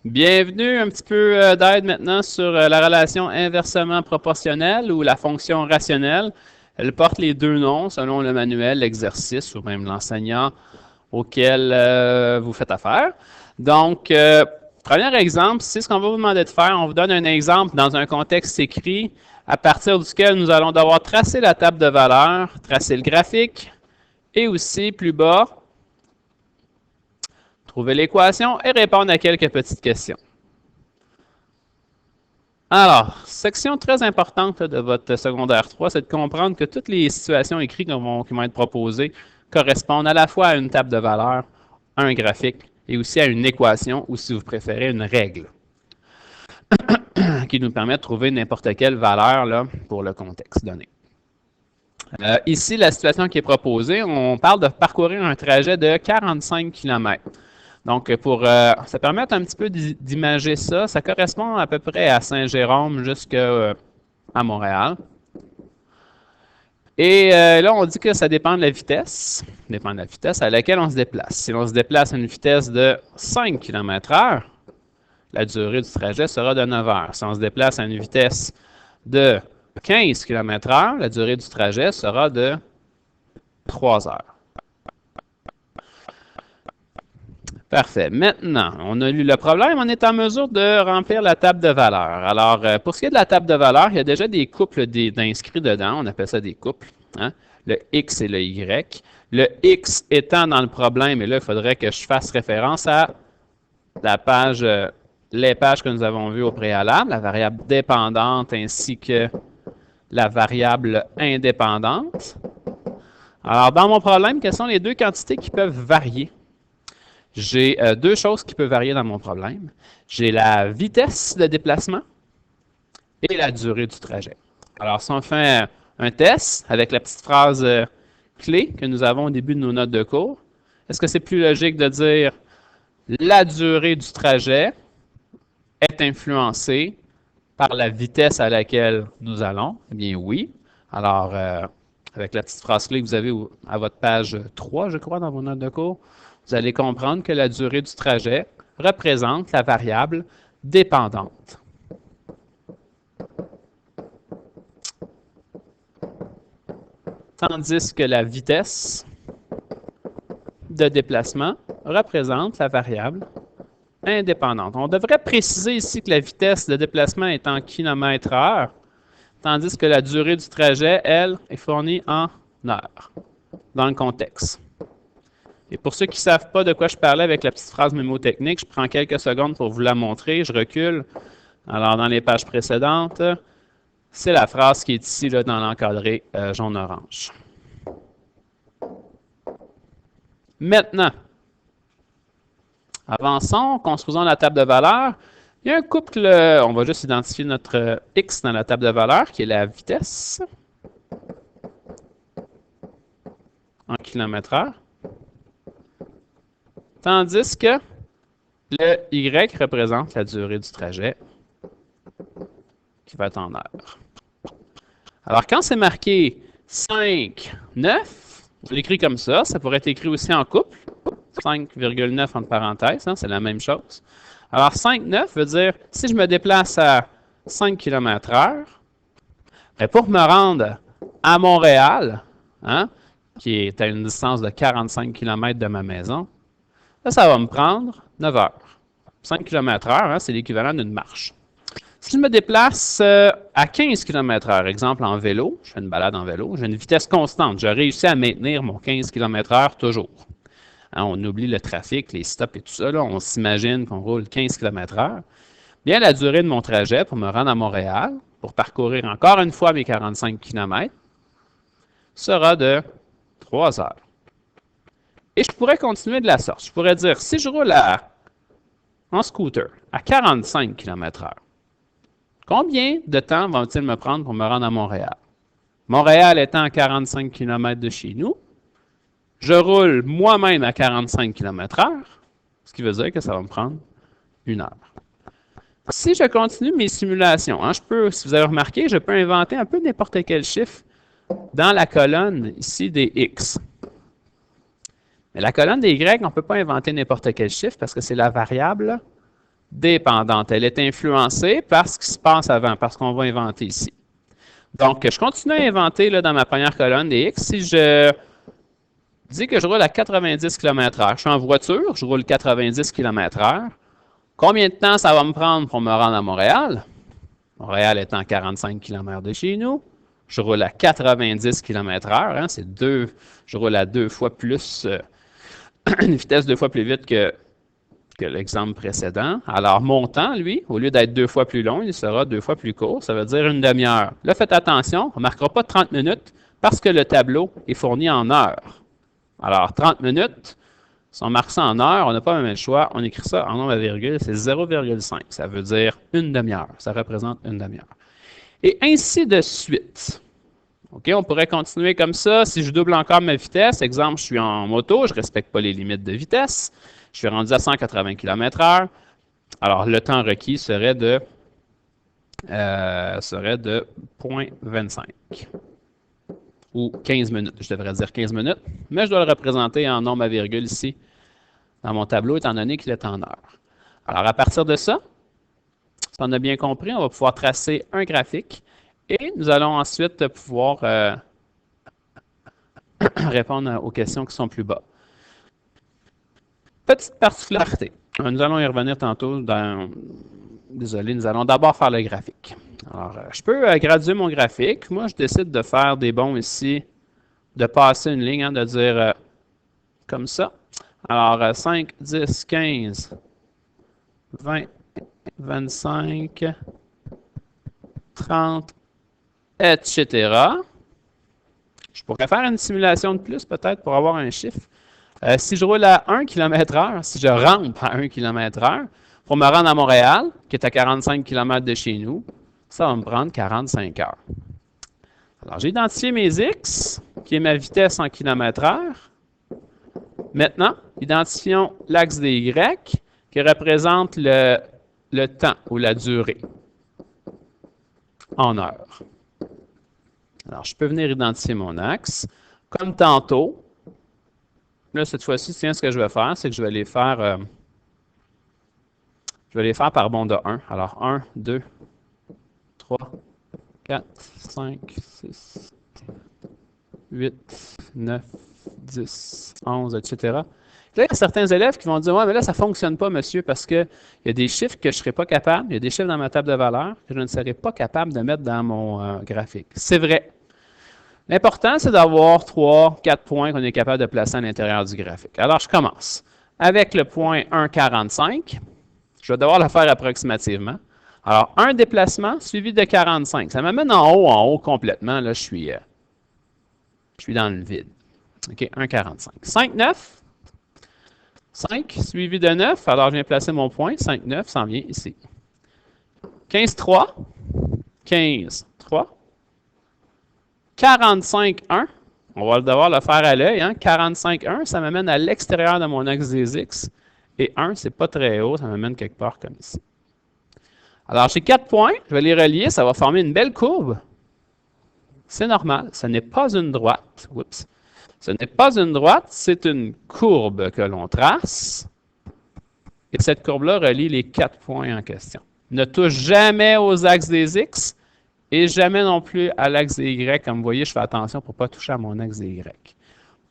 Bienvenue, un petit peu d'aide maintenant sur la relation inversement proportionnelle ou la fonction rationnelle. Elle porte les deux noms selon le manuel, l'exercice ou même l'enseignant auquel vous faites affaire. Donc, premier exemple, c'est ce qu'on va vous demander de faire. On vous donne un exemple dans un contexte écrit à partir duquel nous allons devoir tracer la table de valeurs, tracer le graphique et aussi plus bas, trouver l'équation et répondre à quelques petites questions. Alors, section très importante de votre secondaire 3, c'est de comprendre que toutes les situations écrites qui vont être proposées correspondent à la fois à une table de valeurs, à un graphique et aussi à une équation ou, si vous préférez, une règle qui nous permet de trouver n'importe quelle valeur là, pour le contexte donné. Ici, la situation qui est proposée, on parle de parcourir un trajet de 45 km. Donc, pour ça permet un petit peu d'imager ça, ça correspond à peu près à Saint-Jérôme jusqu'à Montréal. Et là, on dit que ça dépend de la vitesse, à laquelle on se déplace. Si on se déplace à une vitesse de 5 km/h, la durée du trajet sera de 9 heures. Si on se déplace à une vitesse de 15 km/h, la durée du trajet sera de 3 heures. Parfait. Maintenant, on a lu le problème. On est en mesure de remplir la table de valeurs. Alors, pour ce qui est de la table de valeurs, il y a déjà des couples d'inscrits dedans. On appelle ça des couples. Hein? Le X et le Y. Le X étant dans le problème, et là, il faudrait que je fasse référence à la page, les pages que nous avons vues au préalable, la variable dépendante ainsi que la variable indépendante. Alors, dans mon problème, quelles sont les deux quantités qui peuvent varier? J'ai deux choses qui peuvent varier dans mon problème. J'ai la vitesse de déplacement et la durée du trajet. Alors, si on fait un test avec la petite phrase clé que nous avons au début de nos notes de cours, est-ce que c'est plus logique de dire la durée du trajet est influencée par la vitesse à laquelle nous allons? Eh bien, oui. Alors, avec la petite phrase clé que vous avez à votre page 3, je crois, dans vos notes de cours, vous allez comprendre que la durée du trajet représente la variable dépendante. Tandis que la vitesse de déplacement représente la variable indépendante. On devrait préciser ici que la vitesse de déplacement est en km/h, tandis que la durée du trajet, elle, est fournie en heures, dans le contexte. Et pour ceux qui ne savent pas de quoi je parlais avec la petite phrase mémotechnique, je prends quelques secondes pour vous la montrer. Je recule. Alors, dans les pages précédentes, c'est la phrase qui est ici là, dans l'encadré jaune-orange. Maintenant, avançons, construisons la table de valeurs. Il y a un couple, on va juste identifier notre X dans la table de valeurs, qui est la vitesse en km/h. Tandis que le Y représente la durée du trajet qui va être en heures. Alors, quand c'est marqué 5, 9, on l'écrit comme ça. Ça pourrait être écrit aussi en couple. 5,9 entre parenthèses, hein, c'est la même chose. Alors, 5, 9 veut dire, si je me déplace à 5 km/h, pour me rendre à Montréal, hein, qui est à une distance de 45 km de ma maison, là, ça va me prendre 9 heures. 5 km/h, hein, c'est l'équivalent d'une marche. Si je me déplace à 15 km/h, exemple en vélo, je fais une balade en vélo, j'ai une vitesse constante. J'ai réussi à maintenir mon 15 km/h toujours. Hein, on oublie le trafic, les stops et tout ça. Là, on s'imagine qu'on roule 15 km/h. Bien, la durée de mon trajet pour me rendre à Montréal, pour parcourir encore une fois mes 45 km, sera de 3 heures. Et je pourrais continuer de la sorte. Je pourrais dire, si je roule en scooter à 45 km/h, combien de temps va-t-il me prendre pour me rendre à Montréal? Montréal étant à 45 km de chez nous, je roule moi-même à 45 km/h, ce qui veut dire que ça va me prendre 1 heure. Si je continue mes simulations, hein, si vous avez remarqué, je peux inventer un peu n'importe quel chiffre dans la colonne ici des X. Mais la colonne des Y, on ne peut pas inventer n'importe quel chiffre parce que c'est la variable dépendante. Elle est influencée par ce qui se passe avant, par ce qu'on va inventer ici. Donc, je continue à inventer là, dans ma première colonne des X. Si je dis que je roule à 90 km/h, je suis en voiture, je roule 90 km/h. Combien de temps ça va me prendre pour me rendre à Montréal? Montréal étant 45 km de chez nous. Je roule à 90 km/h. Hein, je roule à 2 fois plus, une vitesse 2 fois plus vite que l'exemple précédent. Alors, mon temps, lui, au lieu d'être 2 fois plus long, il sera 2 fois plus court. Ça veut dire une demi-heure. Là, faites attention, on ne marquera pas 30 minutes parce que le tableau est fourni en heures. Alors, 30 minutes, si on marque ça en heures, on n'a pas même le choix. On écrit ça en nombre à virgule, c'est 0,5. Ça veut dire une demi-heure. Ça représente une demi-heure. Et ainsi de suite. OK, on pourrait continuer comme ça. Si je double encore ma vitesse, exemple, je suis en moto, je ne respecte pas les limites de vitesse. Je suis rendu à 180 km/h. Alors, le temps requis serait de 0,25 ou 15 minutes. Je devrais dire 15 minutes, mais je dois le représenter en nombre à virgule ici dans mon tableau, étant donné qu'il est en heure. Alors, à partir de ça, si on a bien compris, on va pouvoir tracer un graphique et nous allons ensuite pouvoir répondre aux questions qui sont plus bas. Petite particularité. Nous allons y revenir tantôt. Désolé, nous allons d'abord faire le graphique. Alors, je peux graduer mon graphique. Moi, je décide de faire des bons ici, de passer une ligne, hein, de dire comme ça. Alors, 5, 10, 15, 20, 25, 30, etc. Je pourrais faire une simulation de plus, peut-être, pour avoir un chiffre. Si je roule à 1 km/h, si je rampe à 1 km/h, pour me rendre à Montréal, qui est à 45 km de chez nous, ça va me prendre 45 heures. Alors, j'ai identifié mes X, qui est ma vitesse en km/h. Maintenant, identifions l'axe des Y, qui représente le temps ou la durée en heures. Alors, je peux venir identifier mon axe. Comme tantôt, là, cette fois-ci, tiens, ce que je vais faire, c'est que je vais les faire par bond de 1. Alors, 1, 2, 3, 4, 5, 6, 8, 9, 10, 11, etc. Là, il y a certains élèves qui vont dire « Ouais, mais là, ça ne fonctionne pas, monsieur, parce qu'il y a des chiffres que je ne serai pas capable, il y a des chiffres dans ma table de valeurs que je ne serai pas capable de mettre dans mon graphique. » C'est vrai. L'important, c'est d'avoir 3, 4 points qu'on est capable de placer à l'intérieur du graphique. Alors, je commence avec le point 1,45. Je vais devoir le faire approximativement. Alors, un déplacement suivi de 45. Ça m'amène en haut complètement. Là, je suis dans le vide. OK, 1,45. 5, 9. 5 suivi de 9. Alors, je viens placer mon point. 5, 9 s'en vient ici. 15, 3. 15, 3. 45, 1. On va devoir le faire à l'œil. Hein? 45, 1, ça m'amène à l'extérieur de mon axe des X. Et 1, c'est pas très haut, ça m'amène quelque part comme ici. Alors, j'ai 4 points, je vais les relier, ça va former une belle courbe. C'est normal, ce n'est pas une droite. Oups. Ce n'est pas une droite, c'est une courbe que l'on trace. Et cette courbe-là relie les 4 points en question. Ne touche jamais aux axes des X et jamais non plus à l'axe des Y. Comme vous voyez, je fais attention pour ne pas toucher à mon axe des Y.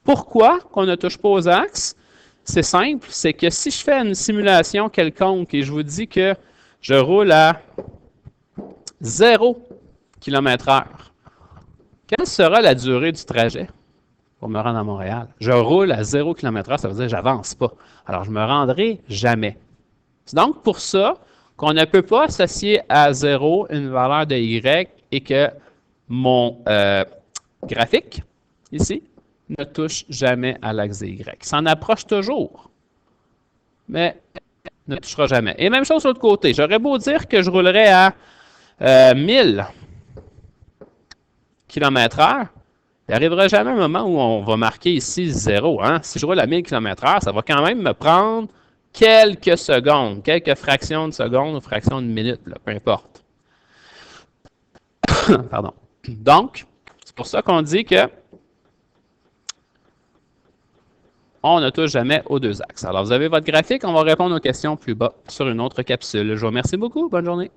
Pourquoi qu'on ne touche pas aux axes? C'est simple, c'est que si je fais une simulation quelconque et je vous dis que je roule à 0 km/h, quelle sera la durée du trajet pour me rendre à Montréal? Je roule à 0 km/h, ça veut dire que je n'avance pas. Alors, je ne me rendrai jamais. C'est donc pour ça qu'on ne peut pas associer à 0 une valeur de Y et que mon graphique, ici, ne touche jamais à l'axe des Y. S'en approche toujours, mais ne touchera jamais. Et même chose sur l'autre côté. J'aurais beau dire que je roulerais à 1000 km/h, il n'arrivera jamais un moment où on va marquer ici 0. Hein? Si je roule à 1000 km/h, ça va quand même me prendre quelques secondes, quelques fractions de secondes ou fractions de minutes, là, peu importe. Pardon. Donc, c'est pour ça qu'on dit que on ne touche jamais aux deux axes. Alors, vous avez votre graphique. On va répondre aux questions plus bas sur une autre capsule. Je vous remercie beaucoup. Bonne journée.